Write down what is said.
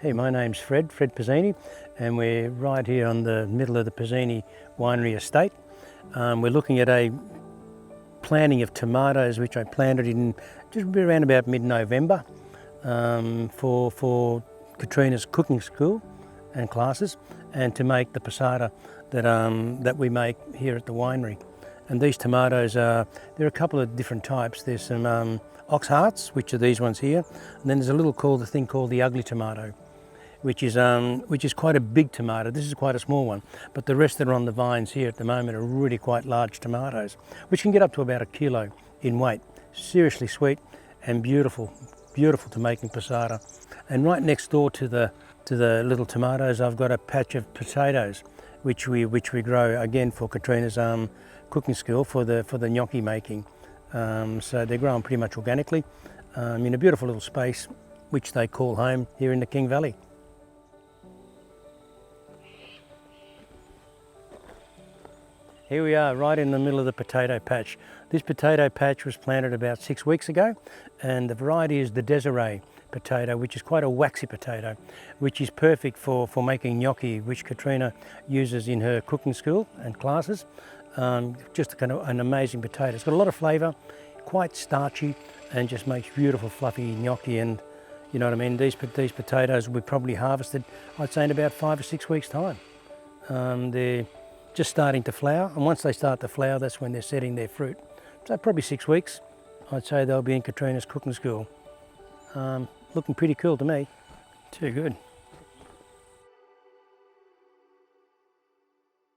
Hey, my name's Fred Pizzini, and we're right here on the middle of the Pizzini winery estate. We're looking at a planting of tomatoes, which I planted in just around about mid-November for Katrina's cooking school and classes, and to make the passata that we make here at the winery. And these tomatoes there are a couple of different types. There's some ox hearts, which are these ones here, and then there's a little thing called the ugly tomato, which is quite a big tomato. This is quite a small one, but the rest that are on the vines here at the moment are really quite large tomatoes, which can get up to about 1 kilo in weight. Seriously sweet and beautiful to making passata. And right next door to the little tomatoes, I've got a patch of potatoes, which we grow again for Katrina's cooking school for the gnocchi making. So they're grown pretty much organically in a beautiful little space, which they call home here in the King Valley. Here we are, right in the middle of the potato patch. This potato patch was planted about 6 weeks ago, and the variety is the Desiree potato, which is quite a waxy potato, which is perfect for making gnocchi, which Katrina uses in her cooking school and classes. Just kind of an amazing potato. It's got a lot of flavour, quite starchy, and just makes beautiful fluffy gnocchi. And you know what I mean, these potatoes will be probably harvested, I'd say, in about 5 or 6 weeks' time. They're just starting to flower, and once they start to flower, that's when they're setting their fruit. So probably 6 weeks, I'd say they'll be in Katrina's cooking school. Looking pretty cool to me. Too good.